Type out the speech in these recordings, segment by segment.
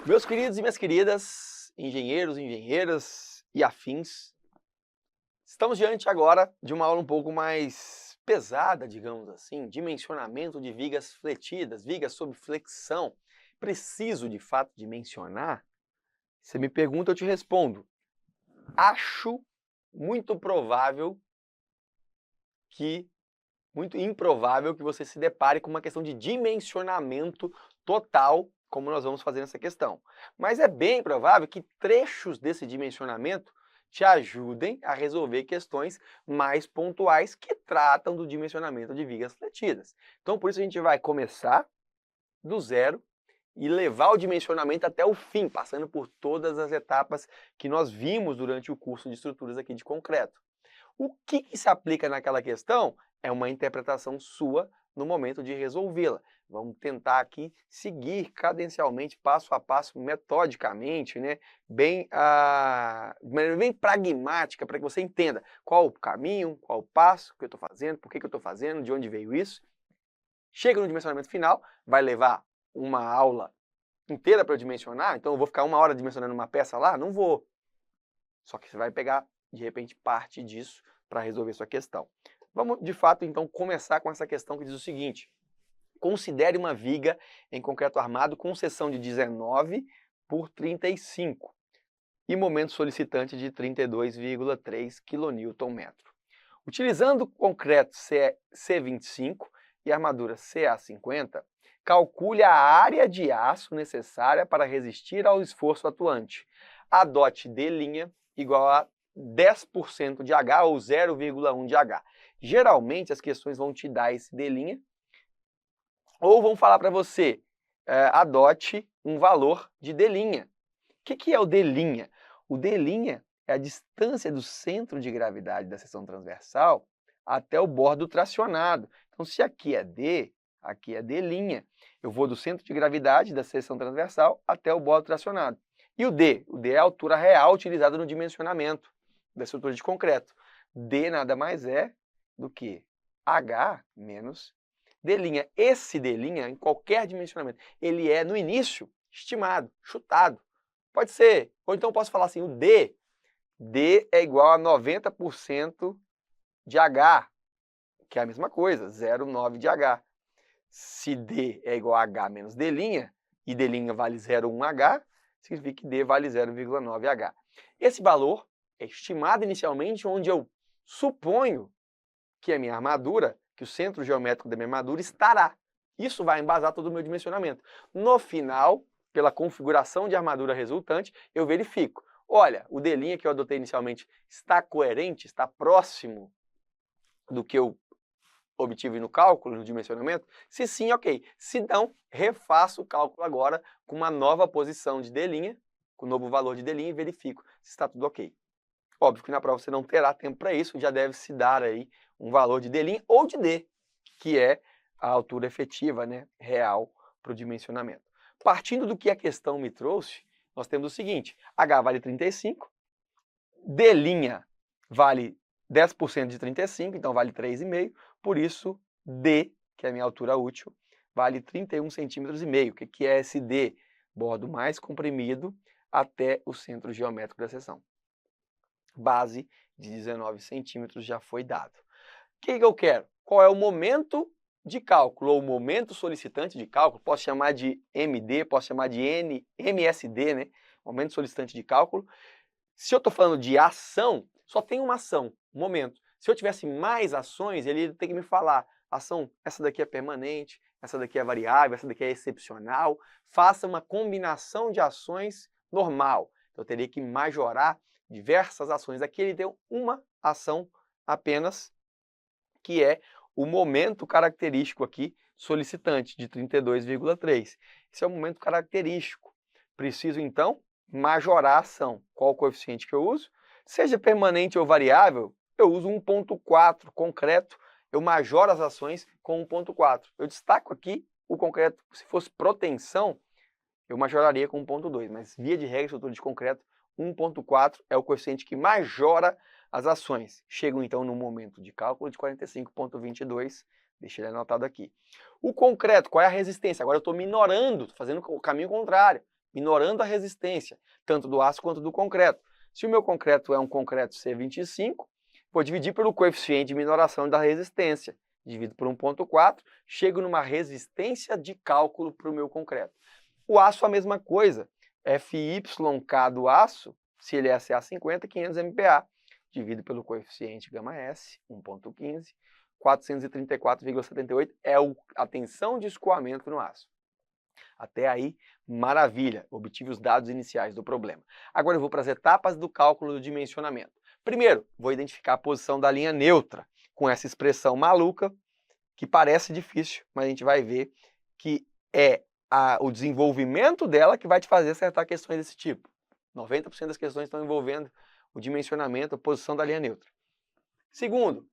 Meus queridos e minhas queridas, engenheiros, engenheiras e afins, estamos diante agora de uma aula um pouco mais pesada, digamos assim, dimensionamento de vigas fletidas, vigas sob flexão. Preciso de fato dimensionar? Você me pergunta, eu te respondo. Acho muito provável que, muito improvável que você se depare com uma questão de dimensionamento total, como nós vamos fazer nessa questão. Mas é bem provável que trechos desse dimensionamento te ajudem a resolver questões mais pontuais que tratam do dimensionamento de vigas fletidas. Então, por isso a gente vai começar do zero e levar o dimensionamento até o fim, passando por todas as etapas que nós vimos durante o curso de estruturas aqui de concreto. O que se aplica naquela questão é uma interpretação sua no momento de resolvê-la. Vamos tentar aqui seguir cadencialmente, passo a passo, metodicamente, né? Bem pragmática, para que você entenda qual o caminho, qual o passo que eu estou fazendo, por que eu estou fazendo, de onde veio isso. Chega no dimensionamento final, vai levar uma aula inteira para eu dimensionar, então eu vou ficar 1 hora dimensionando uma peça lá? Não vou. Só que você vai pegar, de repente, parte disso para resolver sua questão. Vamos, de fato, então, começar com essa questão que diz o seguinte. Considere uma viga em concreto armado com seção de 19 por 35 e momento solicitante de 32,3 kN. Utilizando concreto C25 e armadura CA50, calcule a área de aço necessária para resistir ao esforço atuante. Adote D' igual a 10% de H ou 0,1 de H. Geralmente as questões vão te dar esse D' ou vão falar para você, adote um valor de D'. O que é o D'? O D' é a distância do centro de gravidade da seção transversal até o bordo tracionado. Então, se aqui é D, aqui é D'. Eu vou do centro de gravidade da seção transversal até o bordo tracionado. E o D? O D é a altura real utilizada no dimensionamento da estrutura de concreto. D nada mais é do que H menos D'. Esse D', em qualquer dimensionamento, ele é, no início, estimado, chutado. Pode ser, ou então eu posso falar assim, o D é igual a 90% de H, que é a mesma coisa, 0,9 de H. Se D é igual a H menos D', e D' vale 0,1 H, significa que D vale 0,9 H. Esse valor é estimado inicialmente onde eu suponho que a minha armadura, que o centro geométrico da minha armadura estará. Isso vai embasar todo o meu dimensionamento. No final, pela configuração de armadura resultante, eu verifico. Olha, o D' que eu adotei inicialmente está coerente, está próximo do que eu obtive no cálculo, no dimensionamento? Se sim, ok. Se não, refaço o cálculo agora com uma nova posição de D', com o novo valor de D' e verifico se está tudo ok. Óbvio que na prova você não terá tempo para isso, já deve se dar aí um valor de D' ou de D, que é a altura efetiva, né, real para o dimensionamento. Partindo do que a questão me trouxe, nós temos o seguinte, H vale 35, D' vale 10% de 35, então vale 3,5, por isso D, que é a minha altura útil, vale 31,5 centímetros. O que é esse D? Bordo mais comprimido até o centro geométrico da seção. Base de 19 centímetros já foi dado. O que eu quero? Qual é o momento de cálculo, ou o momento solicitante de cálculo? Posso chamar de MD, posso chamar de MSD, né? Momento solicitante de cálculo. Se eu estou falando de ação, só tem uma ação, momento. Se eu tivesse mais ações, ele tem que me falar, ação, essa daqui é permanente, essa daqui é variável, essa daqui é excepcional. Faça uma combinação de ações normal. Eu teria que majorar diversas ações. Aqui ele deu uma ação apenas, que é o momento característico aqui solicitante, de 32,3. Esse é o momento característico. Preciso, então, majorar a ação. Qual o coeficiente que eu uso? Seja permanente ou variável, eu uso 1,4. Concreto, eu majoro as ações com 1,4. Eu destaco aqui o concreto, se fosse protensão, eu majoraria com 1,2, mas via de regra, estrutura de concreto, 1,4 é o coeficiente que majora as ações. Chegam então no momento de cálculo de 45,22, deixa ele anotado aqui. O concreto, qual é a resistência? Agora eu estou minorando, estou fazendo o caminho contrário. minorando a resistência, tanto do aço quanto do concreto. Se o meu concreto é um concreto C25, vou dividir pelo coeficiente de minoração da resistência, divido por 1,4, chego numa resistência de cálculo para o meu concreto. O aço a mesma coisa, FYK do aço, se ele é CA50, 500 MPa, divido pelo coeficiente γS, 1,15, 434,78 é a tensão de escoamento no aço. Até aí, maravilha, obtive os dados iniciais do problema. Agora eu vou para as etapas do cálculo do dimensionamento. Primeiro, vou identificar a posição da linha neutra, com essa expressão maluca, que parece difícil, mas a gente vai ver que é o desenvolvimento dela que vai te fazer acertar questões desse tipo. 90% das questões estão envolvendo o dimensionamento, a posição da linha neutra. Segundo,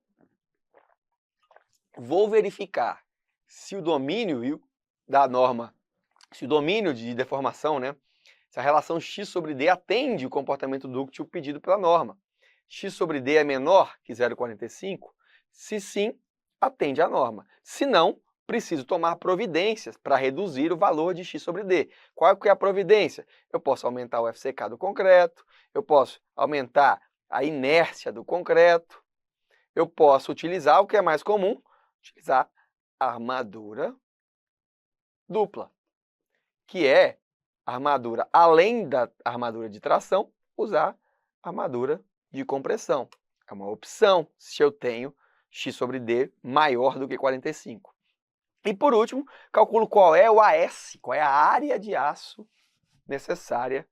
vou verificar se o domínio da norma, se o domínio de deformação, né, se a relação x sobre d atende o comportamento dúctil pedido pela norma. X sobre d é menor que 0,45? Se sim, atende à norma. Se não, preciso tomar providências para reduzir o valor de x sobre d. Qual que é a providência? Eu posso aumentar o FCK do concreto, eu posso aumentar a inércia do concreto, eu posso utilizar o que é mais comum, utilizar armadura dupla, que é armadura, além da armadura de tração, usar armadura de compressão. É uma opção se eu tenho x sobre d maior do que 45. E por último, calculo qual é o AS, qual é a área de aço necessária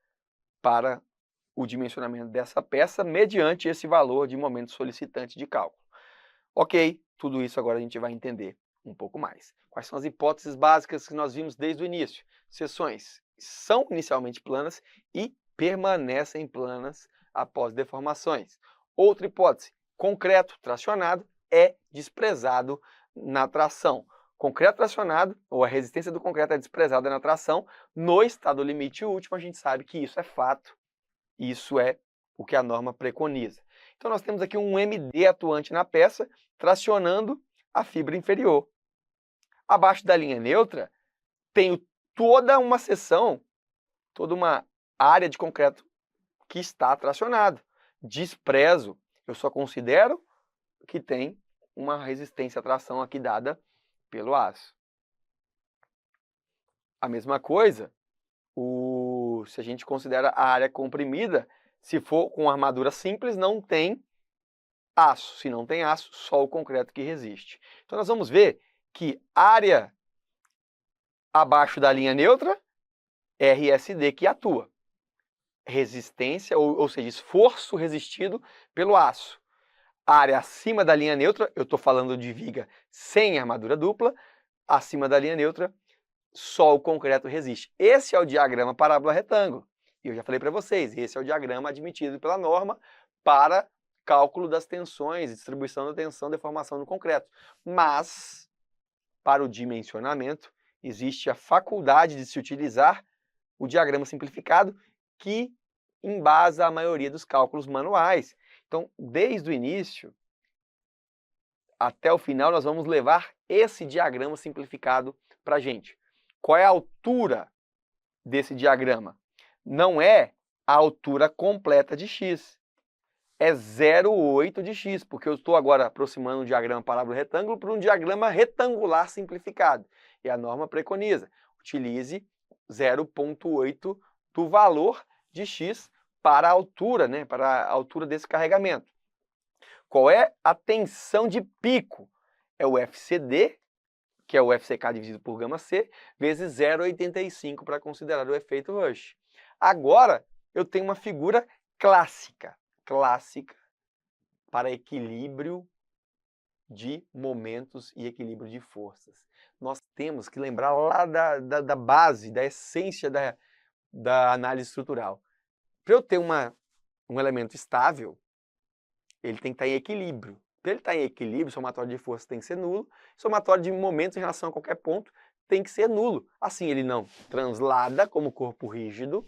para o dimensionamento dessa peça mediante esse valor de momento solicitante de cálculo. Ok, tudo isso agora a gente vai entender um pouco mais. Quais são as hipóteses básicas que nós vimos desde o início? Seções são inicialmente planas e permanecem planas após deformações. Outra hipótese, concreto tracionado é desprezado na tração. Concreto tracionado, ou a resistência do concreto é desprezada na tração, no estado limite último a gente sabe que isso é fato, isso é o que a norma preconiza. Então nós temos aqui um MD atuante na peça, tracionando a fibra inferior. Abaixo da linha neutra, tenho toda uma seção, toda uma área de concreto que está tracionado. Desprezo, eu só considero que tem uma resistência à tração aqui dada pelo aço. A mesma coisa, se a gente considera a área comprimida, se for com armadura simples, não tem aço. Se não tem aço, só o concreto que resiste. Então nós vamos ver que área abaixo da linha neutra, RSD que atua. Resistência, ou seja, esforço resistido pelo aço. Área acima da linha neutra, eu estou falando de viga sem armadura dupla, acima da linha neutra, só o concreto resiste. Esse é o diagrama parábola-retângulo. E eu já falei para vocês, esse é o diagrama admitido pela norma para cálculo das tensões, distribuição da tensão, deformação no concreto. Mas, para o dimensionamento, existe a faculdade de se utilizar o diagrama simplificado que embasa a maioria dos cálculos manuais. Então, desde o início até o final, nós vamos levar esse diagrama simplificado para a gente. Qual é a altura desse diagrama? Não é a altura completa de x. É 0,8 de x, porque eu estou agora aproximando um diagrama parábola-retângulo para um diagrama retangular simplificado. E a norma preconiza, utilize 0,8 do valor de x para a altura, né, para a altura desse carregamento. Qual é a tensão de pico? É o FCD, que é o FCK dividido por γC, vezes 0,85 para considerar o efeito Rush. Agora, eu tenho uma figura clássica para equilíbrio de momentos e equilíbrio de forças. Nós temos que lembrar lá da base, da essência da análise estrutural. Para eu ter um elemento estável, ele tem que estar em equilíbrio. Para ele estar em equilíbrio, o somatório de forças tem que ser nulo, o somatório de momentos em relação a qualquer ponto tem que ser nulo. Assim, ele não translada como corpo rígido,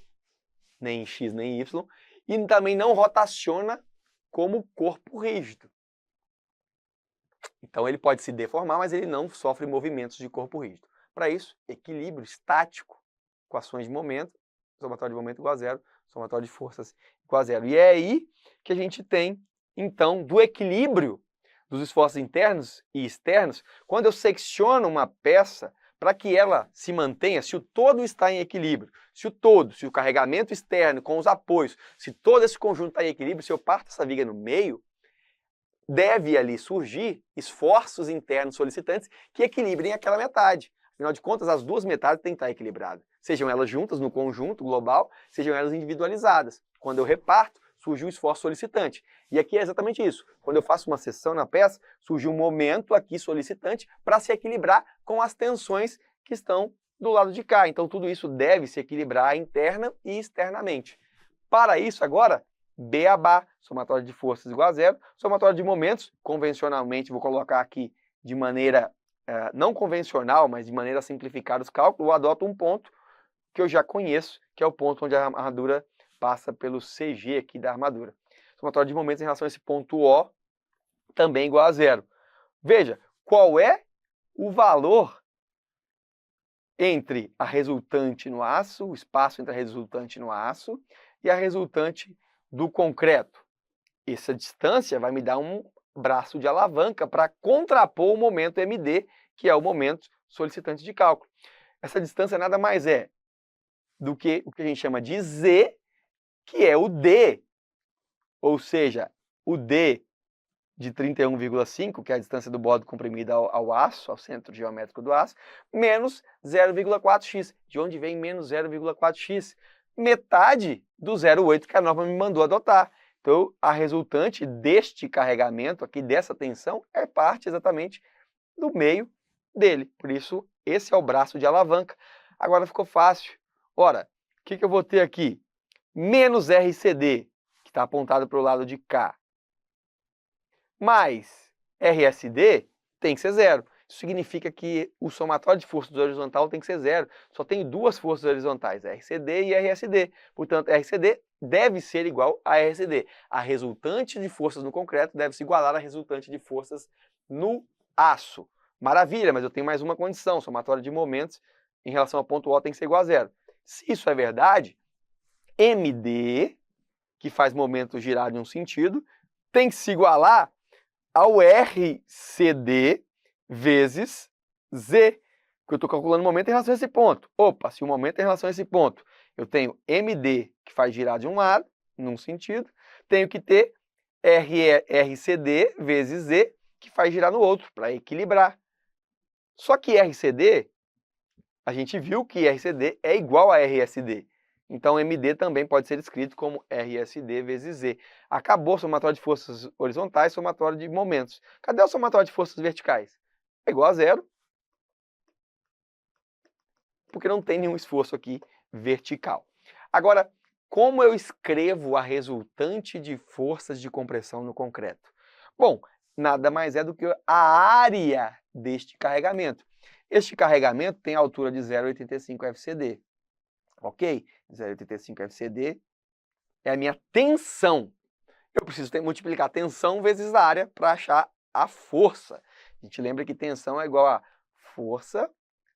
nem em x nem em y, e também não rotaciona como corpo rígido. Então ele pode se deformar, mas ele não sofre movimentos de corpo rígido. Para isso, equilíbrio estático com ações de momento somatório de momento igual a zero, somatório de forças igual a zero. E é aí que a gente tem, então, do equilíbrio dos esforços internos e externos, quando eu secciono uma peça para que ela se mantenha, se o todo está em equilíbrio, se o carregamento externo com os apoios, se todo esse conjunto está em equilíbrio, se eu parto essa viga no meio, deve ali surgir esforços internos solicitantes que equilibrem aquela metade. Afinal de contas, as duas metades têm que estar equilibradas. Sejam elas juntas no conjunto global, sejam elas individualizadas. Quando eu reparto, surge um esforço solicitante. E aqui é exatamente isso. Quando eu faço uma seção na peça, surge um momento aqui solicitante para se equilibrar com as tensões que estão do lado de cá. Então, tudo isso deve se equilibrar interna e externamente. Para isso, agora, beabá, somatório de forças igual a zero, somatório de momentos, convencionalmente, vou colocar aqui de maneira não convencional, mas de maneira simplificada os cálculos, eu adoto um ponto que eu já conheço, que é o ponto onde a armadura passa pelo CG aqui da armadura. Somatório de momentos em relação a esse ponto O, também igual a zero. Veja, qual é o valor entre a resultante no aço, o espaço entre a resultante no aço e a resultante do concreto? Essa distância vai me dar um braço de alavanca para contrapor o momento MD, que é o momento solicitante de cálculo. Essa distância nada mais é do que o que a gente chama de Z, que é o D, ou seja, o D de 31,5, que é a distância do bode comprimida ao aço, ao centro geométrico do aço, menos 0,4x. De onde vem menos 0,4x? Metade do 0,8 que a norma me mandou adotar. Então, a resultante deste carregamento aqui, dessa tensão, é parte exatamente do meio dele. Por isso, esse é o braço de alavanca. Agora ficou fácil. Ora, o que eu vou ter aqui? Menos RCD, que está apontado para o lado de cá, mais RSD tem que ser zero. Isso significa que o somatório de forças horizontal tem que ser zero. Só tem duas forças horizontais, RCD e RSD. Portanto, RCD deve ser igual a RSD. A resultante de forças no concreto deve se igualar à resultante de forças no aço. Maravilha, mas eu tenho mais uma condição. O somatório de momentos em relação ao ponto O tem que ser igual a zero. Se isso é verdade, MD, que faz momento girar em um sentido, tem que se igualar ao RCD vezes Z, que eu estou calculando o momento em relação a esse ponto. Opa, se o momento é em relação a esse ponto, eu tenho MD, que faz girar de um lado, num sentido, tenho que ter RCD vezes Z, que faz girar no outro, para equilibrar. Só que RCD, a gente viu que RCD é igual a RSD. Então, MD também pode ser escrito como RSD vezes Z. Acabou o somatório de forças horizontais, somatório de momentos. Cadê o somatório de forças verticais? É igual a zero, porque não tem nenhum esforço aqui vertical. Agora, como eu escrevo a resultante de forças de compressão no concreto? Bom, nada mais é do que a área deste carregamento. Este carregamento tem a altura de 0,85 FCD. Ok? 0,85 FCD é a minha tensão. Eu preciso multiplicar tensão vezes a área para achar a força. A gente lembra que tensão é igual a força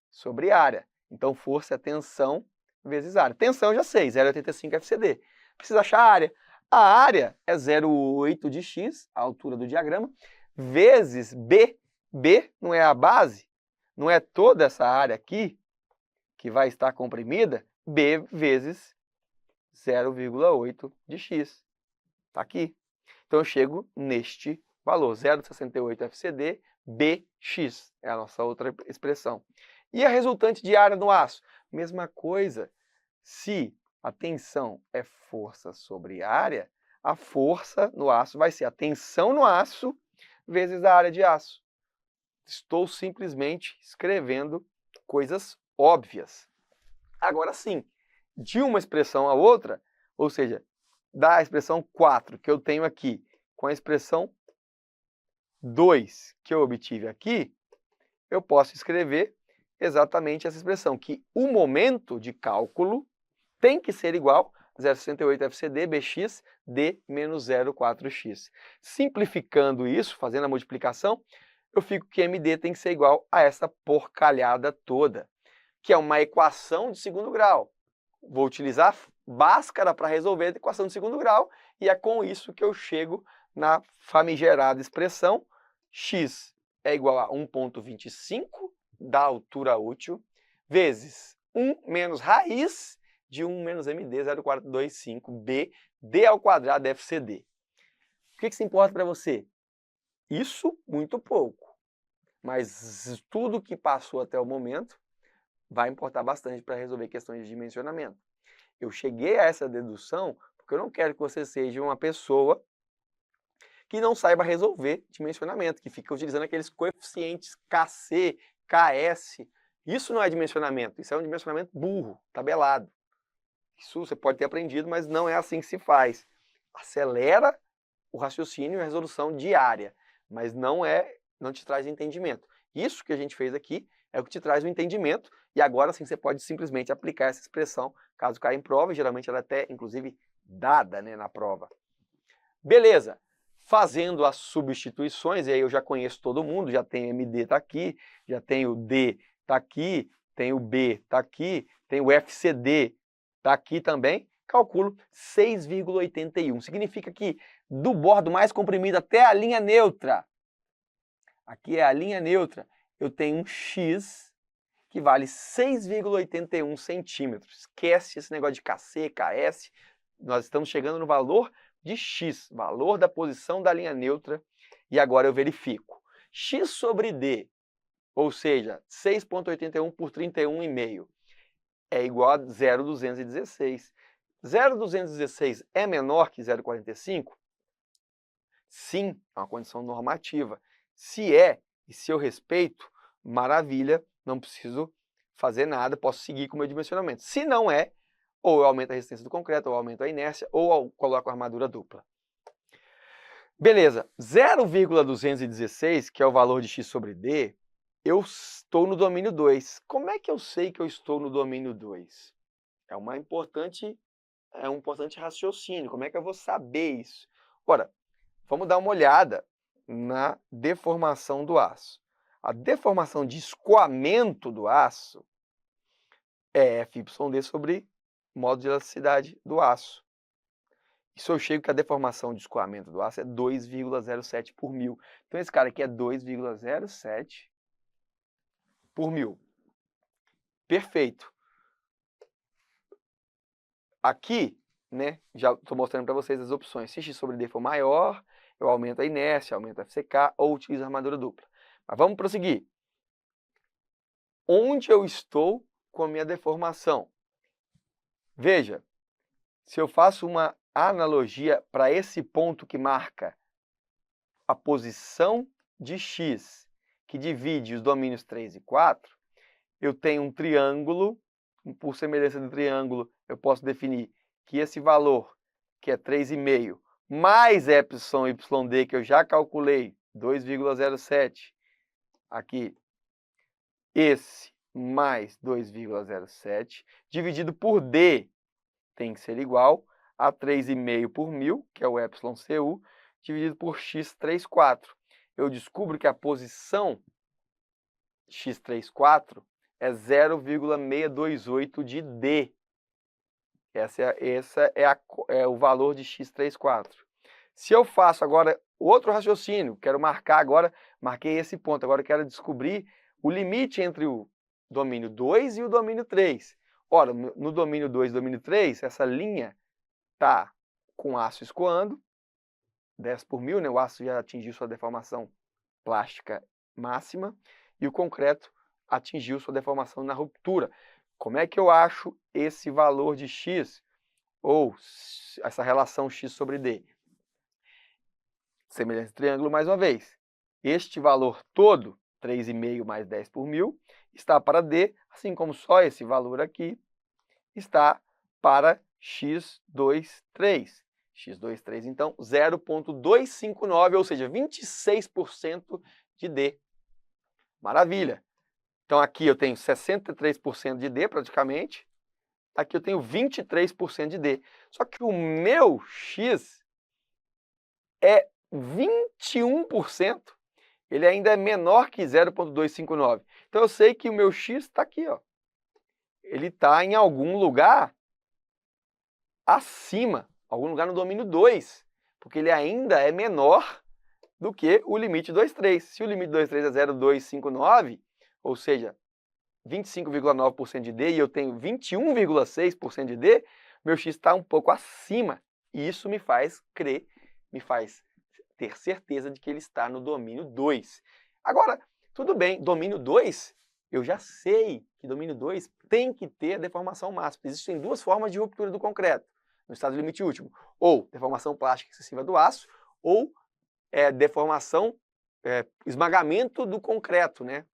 sobre área. Então, força é tensão vezes área. Tensão eu já sei, 0,85 FCD. Preciso achar a área. A área é 0,8 de x, a altura do diagrama, vezes B. B não é a base, não é toda essa área aqui que vai estar comprimida, B vezes 0,8 de x. Está aqui. Então, eu chego neste valor, 0,68 FCD, BX. É a nossa outra expressão. E a resultante de área no aço? Mesma coisa. Se a tensão é força sobre área, a força no aço vai ser a tensão no aço vezes a área de aço. Estou simplesmente escrevendo coisas óbvias. Agora sim, de uma expressão a outra, ou seja, da expressão 4 que eu tenho aqui com a expressão 2 que eu obtive aqui, eu posso escrever exatamente essa expressão, que o momento de cálculo tem que ser igual a 0,68 FCD BX D menos 0,4x. Simplificando isso, fazendo a multiplicação, eu fico que MD tem que ser igual a essa porcalhada toda, que é uma equação de segundo grau. vou utilizar Bhaskara para resolver a equação de segundo grau, e é com isso que eu chego na famigerada expressão x é igual a 1,25 da altura útil, vezes 1 menos raiz de 1 menos MD 0,425B, D ao quadrado FCD. O que isso importa para você? Isso, muito pouco. Mas tudo que passou até o momento vai importar bastante para resolver questões de dimensionamento. Eu cheguei a essa dedução porque eu não quero que você seja uma pessoa que não saiba resolver dimensionamento, que fica utilizando aqueles coeficientes KC, KS. Isso não é dimensionamento, isso é um dimensionamento burro, tabelado. Isso você pode ter aprendido, mas não é assim que se faz. Acelera o raciocínio e a resolução diária, mas não te traz entendimento. Isso que a gente fez aqui é o que te traz o entendimento, e agora sim você pode simplesmente aplicar essa expressão caso caia em prova, e geralmente ela é até, inclusive, dada, né, na prova. Beleza, fazendo as substituições, e aí eu já conheço todo mundo, já tem MD tá aqui, já tem o D tá aqui, tem o B tá aqui, tem o FCD tá aqui também, calculo 6,81. Significa que do bordo mais comprimido até a linha neutra, aqui é a linha neutra, eu tenho um X que vale 6,81 centímetros. Esquece esse negócio de KC, KS. Nós estamos chegando no valor de X, valor da posição da linha neutra. E agora eu verifico. X sobre D, ou seja, 6,81 por 31,5, é igual a 0,216. 0,216 é menor que 0,45? Sim, é uma condição normativa. Se é, e se eu respeito, maravilha, não preciso fazer nada, posso seguir com o meu dimensionamento. Se não é, ou eu aumento a resistência do concreto, ou aumento a inércia, ou eu coloco a armadura dupla. Beleza, 0,216, que é o valor de X sobre D, eu estou no domínio 2. Como é que eu sei que eu estou no domínio 2? É um importante raciocínio. Como é que eu vou saber isso? Ora, vamos dar uma olhada na deformação do aço. A deformação de escoamento do aço é FYD sobre modo de elasticidade do aço. Isso eu chego que a deformação de escoamento do aço é 2,07 por mil. Então esse cara aqui é 2,07 por mil. Perfeito. Aqui, né, já estou mostrando para vocês as opções. Se X sobre D for maior, eu aumento a inércia, aumento a FCK ou utilizo a armadura dupla. Mas vamos prosseguir. Onde eu estou com a minha deformação? Veja, se eu faço uma analogia para esse ponto que marca a posição de X, que divide os domínios 3 e 4, eu tenho um triângulo, por semelhança do triângulo, eu posso definir que esse valor, que é 3,5, mais YD, que eu já calculei, 2,07, aqui, esse mais 2,07, dividido por D, tem que ser igual a 3,5 por mil, que é o YCU, dividido por X34. Eu descubro que a posição X34 é 0,628 de D. Essa é o valor de X34. Se eu faço agora outro raciocínio, quero marcar agora, marquei esse ponto, agora eu quero descobrir o limite entre o domínio 2 e o domínio 3. Ora, no domínio 2 e domínio 3, essa linha está com o aço escoando, 10 por mil, né? O aço já atingiu sua deformação plástica máxima, e o concreto atingiu sua deformação na ruptura. Como é que eu acho esse valor de X, ou essa relação X sobre D? Semelhança de triângulo mais uma vez. Este valor todo, 3,5 mais 10 por mil, está para D, assim como só esse valor aqui está para X23. X23, então, 0,259, ou seja, 26% de D. Maravilha! Então, aqui eu tenho 63% de D, praticamente. Aqui eu tenho 23% de D. Só que o meu X é 21%. Ele ainda é menor que 0,259. Então, eu sei que o meu X está aqui, ó. Ele está em algum lugar acima, algum lugar no domínio 2, porque ele ainda é menor do que o limite 2,3. Se o limite 2,3 é 0,259, ou seja, 25,9% de D e eu tenho 21,6% de D, meu X está um pouco acima. E isso me faz crer, me faz ter certeza de que ele está no domínio 2. Agora, tudo bem, domínio 2, eu já sei que domínio 2 tem que ter a deformação máxima. Existem duas formas de ruptura do concreto, no estado limite último. Ou deformação plástica excessiva do aço, ou deformação, esmagamento do concreto, né?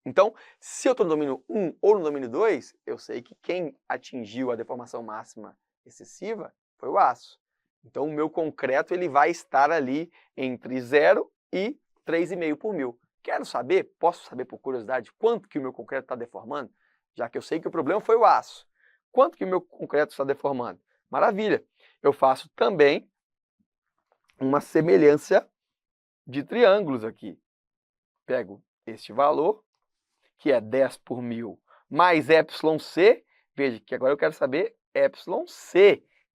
Então, se eu estou no domínio 1 ou no domínio 2, eu sei que quem atingiu a deformação máxima excessiva foi o aço. Então, o meu concreto ele vai estar ali entre 0 e 3,5 por mil. Quero saber, posso saber por curiosidade, quanto que o meu concreto está deformando? Já que eu sei que o problema foi o aço. Quanto que o meu concreto está deformando? Maravilha! Eu faço também uma semelhança de triângulos aqui. Pego este valor, que é 10 por mil, mais εc. Veja que agora eu quero saber εc.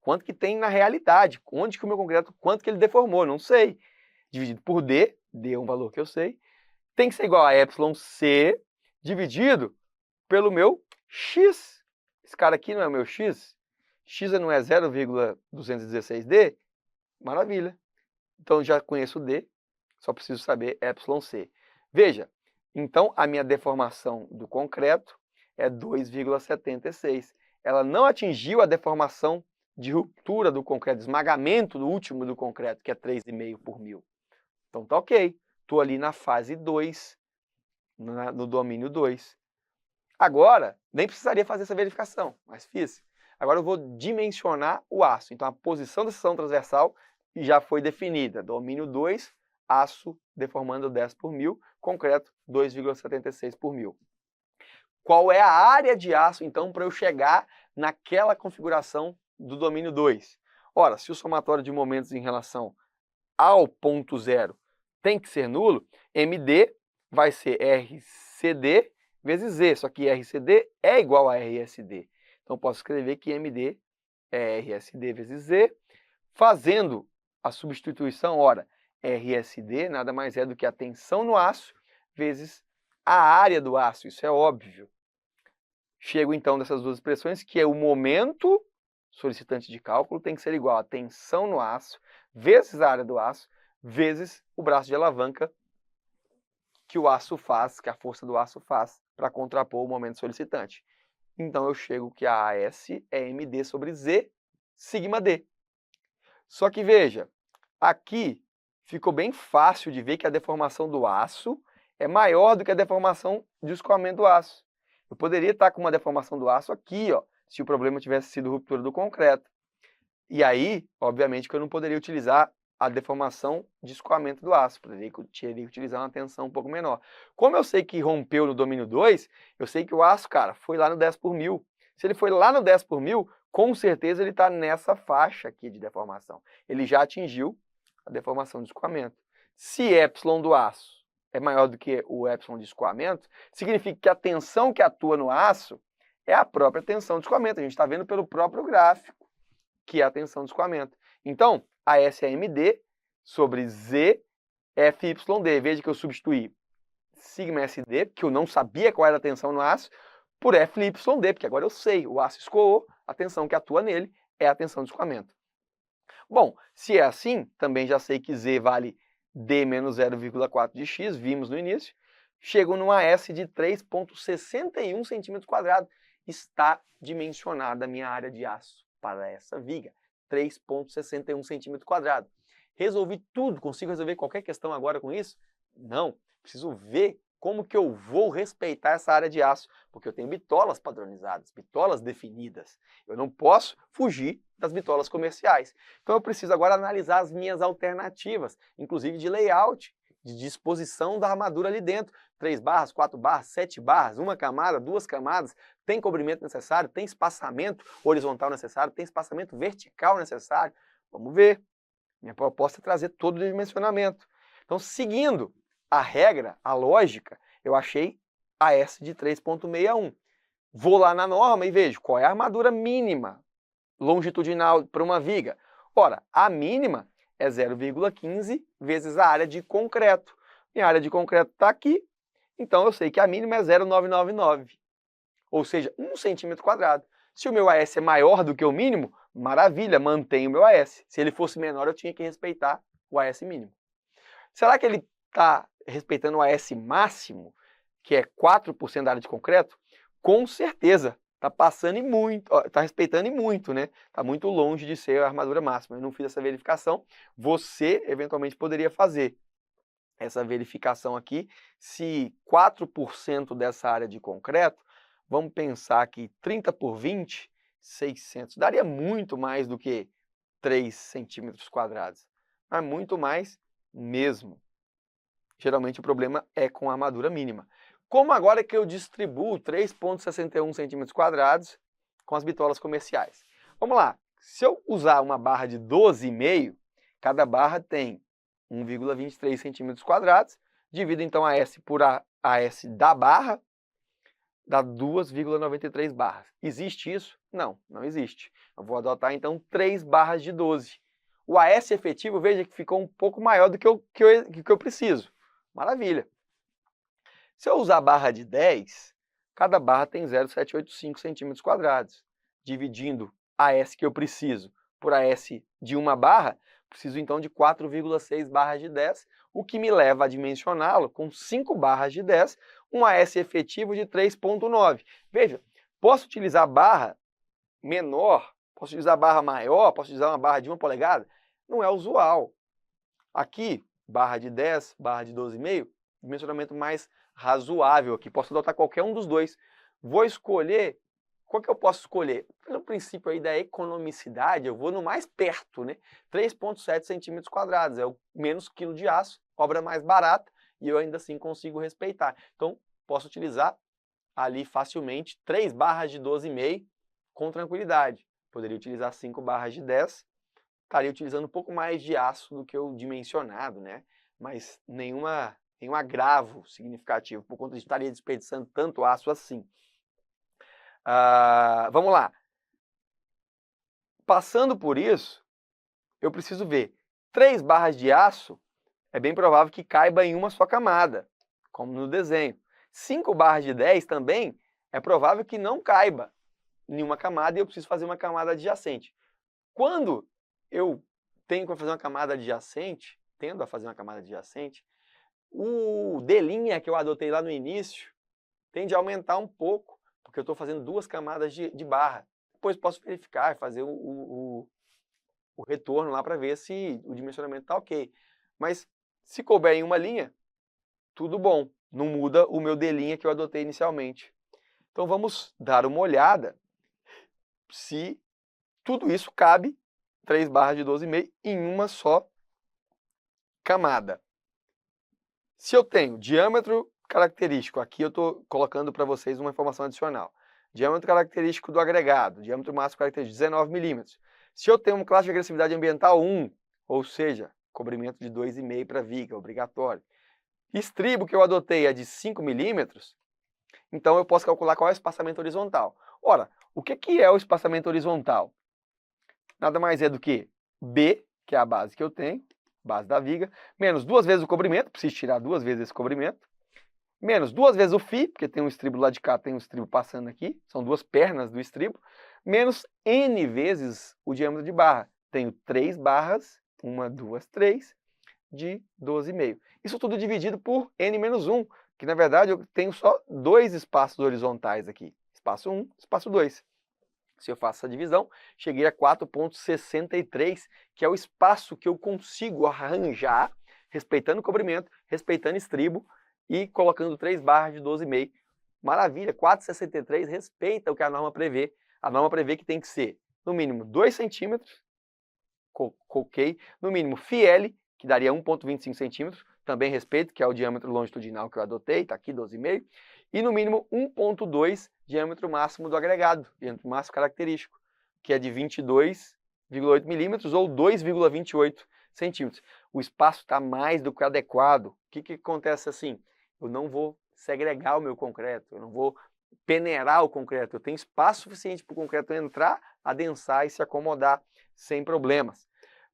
Quanto que tem na realidade? Onde que o meu concreto, quanto que ele deformou? Não sei. Dividido por D, D é um valor que eu sei, tem que ser igual a εc dividido pelo meu X. Esse cara aqui não é o meu X? X não é 0,216D? Maravilha. Então já conheço o D, só preciso saber εc. Veja, então a minha deformação do concreto é 2,76. Ela não atingiu a deformação de ruptura do concreto, esmagamento do último do concreto, que é 3,5 por mil. Então tá ok. Estou ali na fase 2, no domínio 2. Agora, nem precisaria fazer essa verificação, mas fiz. Agora eu vou dimensionar o aço. Então a posição da seção transversal já foi definida. Domínio 2, aço deformando 10 por mil, concreto 2,76 por mil. Qual é a área de aço, então, para eu chegar naquela configuração do domínio 2? Ora, se o somatório de momentos em relação ao ponto zero tem que ser nulo, MD vai ser RCD vezes Z, só que RCD é igual a RSD. Então, posso escrever que MD é RSD vezes Z, fazendo a substituição, ora, RSD nada mais é do que a tensão no aço vezes a área do aço, isso é óbvio. Chego então dessas duas expressões, que é o momento solicitante de cálculo tem que ser igual a tensão no aço vezes a área do aço vezes o braço de alavanca que o aço faz, que a força do aço faz para contrapor o momento solicitante. Então eu chego que a AS é MD sobre Z sigma D. Só que veja, aqui ficou bem fácil de ver que a deformação do aço é maior do que a deformação de escoamento do aço. Eu poderia estar com uma deformação do aço aqui, ó, se o problema tivesse sido ruptura do concreto. E obviamente, que eu não poderia utilizar a deformação de escoamento do aço. Teria que utilizar uma tensão um pouco menor. Como eu sei que rompeu no domínio 2, eu sei que o aço, cara, foi lá no 10 por mil. Se ele foi lá no 10 por mil, com certeza ele está nessa faixa aqui de deformação. Ele já atingiu a deformação de escoamento. Se epsilon do aço é maior do que o epsilon de escoamento, significa que a tensão que atua no aço é a própria tensão de escoamento. A gente está vendo pelo próprio gráfico que é a tensão de escoamento. Então, a S é MD sobre Z FYD. Veja que eu substituí sigma SD, que eu não sabia qual era a tensão no aço, por FYD, porque agora eu sei, o aço escoou, a tensão que atua nele é a tensão de escoamento. Bom, se é assim, também já sei que Z vale D menos 0,4 de X, vimos no início. Chego numa S de 3,61 centímetros quadrados. Está dimensionada a minha área de aço para essa viga, 3,61 centímetros quadrados. Resolvi tudo, consigo resolver qualquer questão agora com isso? Não, preciso ver como que eu vou respeitar essa área de aço, porque eu tenho bitolas padronizadas, bitolas definidas. Eu não posso fugir das bitolas comerciais. Então eu preciso agora analisar as minhas alternativas, inclusive de layout, de disposição da armadura ali dentro. 3 barras, 4 barras, 7 barras, uma camada, 2 camadas, tem cobrimento necessário, tem espaçamento horizontal necessário, tem espaçamento vertical necessário. Vamos ver. Minha proposta é trazer todo o dimensionamento. Então, seguindo a regra, a lógica, eu achei a S de 3,61. Vou lá na norma e vejo qual é a armadura mínima longitudinal para uma viga? Ora, a mínima é 0,15 vezes a área de concreto. Minha área de concreto está aqui, então eu sei que a mínima é 0,999, ou seja, 1 centímetro quadrado. Se o meu AS é maior do que o mínimo, maravilha, mantenho o meu AS. Se ele fosse menor, eu tinha que respeitar o AS mínimo. Será que ele está respeitando o AS máximo, que é 4% da área de concreto? Com certeza, está passando e muito, está respeitando e muito, né? Está muito longe de ser a armadura máxima. Eu não fiz essa verificação, você eventualmente poderia fazer essa verificação aqui. Se 4% dessa área de concreto, vamos pensar que 30 por 20, 600, daria muito mais do que 3 centímetros quadrados, mas muito mais mesmo. Geralmente o problema é com a armadura mínima. Como agora é que eu distribuo 3,61 centímetros quadrados com as bitolas comerciais? Vamos lá, se eu usar uma barra de 12,5, cada barra tem 1,23 centímetros quadrados, divido então a S por AS da barra, dá 2,93 barras. Existe isso? Não, não existe. Eu vou adotar então 3 barras de 12. O AS efetivo, veja que ficou um pouco maior do que eu preciso. Maravilha. Se eu usar a barra de 10, cada barra tem 0,785 centímetros quadrados. Dividindo a AS que eu preciso por AS de uma barra, preciso então de 4,6 barras de 10, o que me leva a dimensioná-lo com 5 barras de 10, um AS efetivo de 3,9. Veja, posso utilizar barra menor, posso utilizar barra maior, posso utilizar uma barra de 1 polegada? Não é usual. Aqui, barra de 10, barra de 12,5, dimensionamento mais razoável aqui. Posso adotar qualquer um dos dois. Vou escolher, qual que eu posso escolher? Pelo princípio aí da economicidade, eu vou no mais perto, né? 3,7 centímetros quadrados, é o menos quilo de aço, obra mais barata, e eu ainda assim consigo respeitar. Então, posso utilizar ali facilmente 3 barras de 12,5 com tranquilidade. Poderia utilizar 5 barras de 10, estaria utilizando um pouco mais de aço do que o dimensionado, né? Mas nenhum agravo significativo, por conta disso estaria desperdiçando tanto aço assim. Vamos lá. Passando por isso, eu preciso ver. 3 barras de aço é bem provável que caiba em uma só camada, como no desenho. 5 barras de 10 também é provável que não caiba em uma camada e eu preciso fazer uma camada adjacente. Quando eu tenho que fazer uma camada adjacente, tendo a fazer uma camada adjacente, o D' que eu adotei lá no início tende a aumentar um pouco, porque eu estou fazendo 2 camadas de barra. Depois posso verificar e fazer o retorno lá para ver se o dimensionamento está ok. Mas se couber em uma linha, tudo bom, não muda o meu D' que eu adotei inicialmente. Então vamos dar uma olhada se tudo isso cabe, 3 barras de 12,5 em uma só camada. Se eu tenho diâmetro característico, aqui eu estou colocando para vocês uma informação adicional. Diâmetro característico do agregado, diâmetro máximo característico 19 milímetros. Se eu tenho uma classe de agressividade ambiental 1, ou seja, cobrimento de 2,5 para viga, obrigatório. Estribo que eu adotei é de 5 milímetros, então eu posso calcular qual é o espaçamento horizontal. Ora, o que é o espaçamento horizontal? Nada mais é do que B, que é a base que eu tenho, base da viga, menos 2 vezes o cobrimento, preciso tirar 2 vezes esse cobrimento, menos 2 vezes o φ, porque tem um estribo lá de cá, tem um estribo passando aqui, são 2 pernas do estribo, menos N vezes o diâmetro de barra. Tenho 3 barras, 1, 2, 3, de 12,5. Isso tudo dividido por N menos 1, que na verdade eu tenho só 2 espaços horizontais aqui, espaço 1, espaço 2. Se eu faço essa divisão, cheguei a 4,63, que é o espaço que eu consigo arranjar, respeitando o cobrimento, respeitando estribo e colocando 3 barras de 12,5. Maravilha, 4,63 respeita o que a norma prevê. A norma prevê que tem que ser, no mínimo, 2 centímetros, coloquei, no mínimo φL, que daria 1,25 centímetros, também respeito, que é o diâmetro longitudinal que eu adotei, está aqui 12,5, e no mínimo 1,2 diâmetro máximo do agregado, diâmetro máximo característico, que é de 22,8 milímetros ou 2,28 centímetros. O espaço está mais do que adequado. O que acontece assim? Eu não vou segregar o meu concreto, eu não vou peneirar o concreto, eu tenho espaço suficiente para o concreto entrar, adensar e se acomodar sem problemas.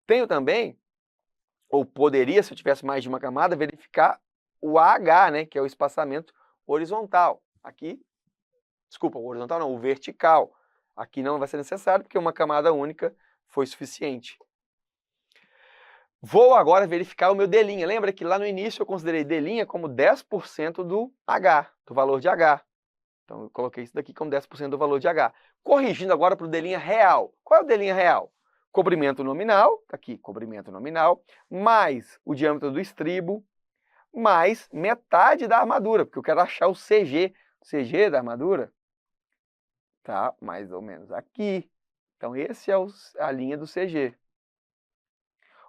Tenho também, ou poderia, se eu tivesse mais de uma camada, verificar o AH, né, que é o espaçamento horizontal. Aqui, desculpa, o horizontal não, o vertical. Aqui não vai ser necessário, porque uma camada única foi suficiente. Vou agora verificar o meu D'. Lembra que lá no início eu considerei D' como 10% do H, do valor de H. Então eu coloquei isso daqui como 10% do valor de H. Corrigindo agora para o D' real. Qual é o D' real? Cobrimento nominal, tá aqui, cobrimento nominal, mais o diâmetro do estribo, mais metade da armadura, porque eu quero achar o CG. O CG da armadura tá mais ou menos aqui. Então esse é a linha do CG.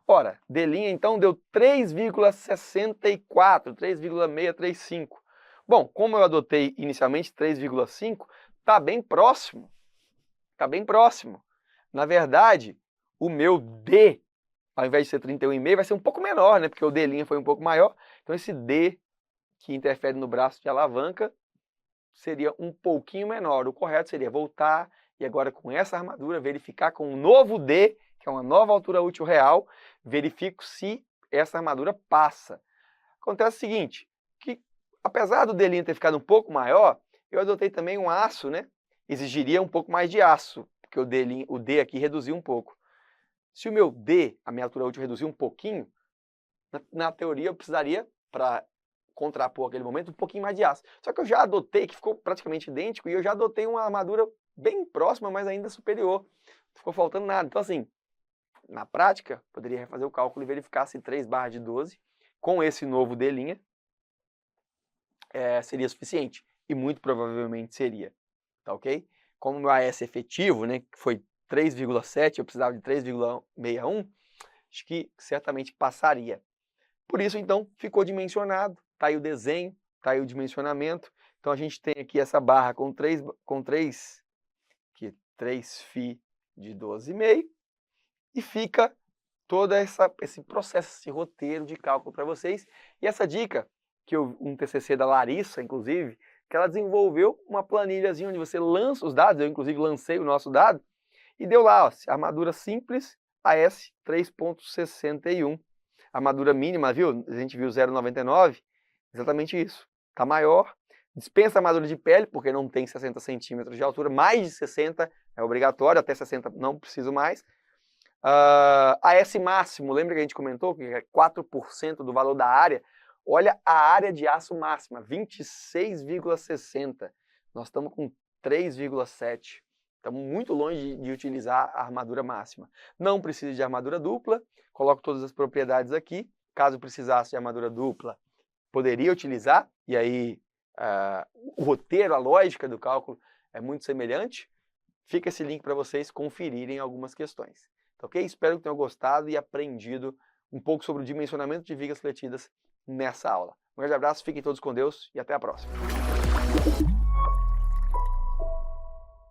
Ora, D' então deu 3,64, 3,635. Bom, como eu adotei inicialmente 3,5, está bem próximo. Está bem próximo. Na verdade, o meu D, ao invés de ser 31,5, vai ser um pouco menor, né? Porque o D' foi um pouco maior. Então esse D, que interfere no braço de alavanca, seria um pouquinho menor. O correto seria voltar e agora com essa armadura verificar com um novo D, que é uma nova altura útil real, verifico se essa armadura passa. Acontece o seguinte, que apesar do D' ter ficado um pouco maior, eu adotei também um aço, né? Exigiria um pouco mais de aço, porque o D aqui reduziu um pouco. Se o meu D, a minha altura útil, reduzir um pouquinho, na teoria eu precisaria, para contrapor aquele momento, um pouquinho mais de aço. Só que eu já adotei, que ficou praticamente idêntico, e eu já adotei uma armadura bem próxima, mas ainda superior. Não ficou faltando nada. Então assim, na prática, poderia refazer o cálculo e verificar se 3/12, com esse novo D', seria suficiente. E muito provavelmente seria. Tá ok? Como o meu AS efetivo, né, que foi 3,7, eu precisava de 3,61, acho que certamente passaria. Por isso, então, ficou dimensionado. Está aí o desenho, está aí o dimensionamento. Então, a gente tem aqui essa barra com 3 φ de 12,5 e fica todo esse processo, esse roteiro de cálculo para vocês. E essa dica, que um TCC da Larissa, inclusive, que ela desenvolveu uma planilhazinha onde você lança os dados, eu inclusive lancei o nosso dado, e deu lá, ó, armadura simples, AS 3,61. Armadura mínima, viu? A gente viu 0,99, exatamente isso. Está maior. Dispensa armadura de pele, porque não tem 60 centímetros de altura. Mais de 60 é obrigatório, até 60 não preciso mais. AS máximo, lembra que a gente comentou que é 4% do valor da área? Olha a área de aço máxima, 26,60. Nós estamos com 3,7. Estamos muito longe de utilizar a armadura máxima. Não precisa de armadura dupla. Coloco todas as propriedades aqui. Caso precisasse de armadura dupla, poderia utilizar. E aí o roteiro, a lógica do cálculo é muito semelhante. Fica esse link para vocês conferirem algumas questões. Tá ok? Espero que tenham gostado e aprendido um pouco sobre o dimensionamento de vigas fletidas nessa aula. Um grande abraço, fiquem todos com Deus e até a próxima.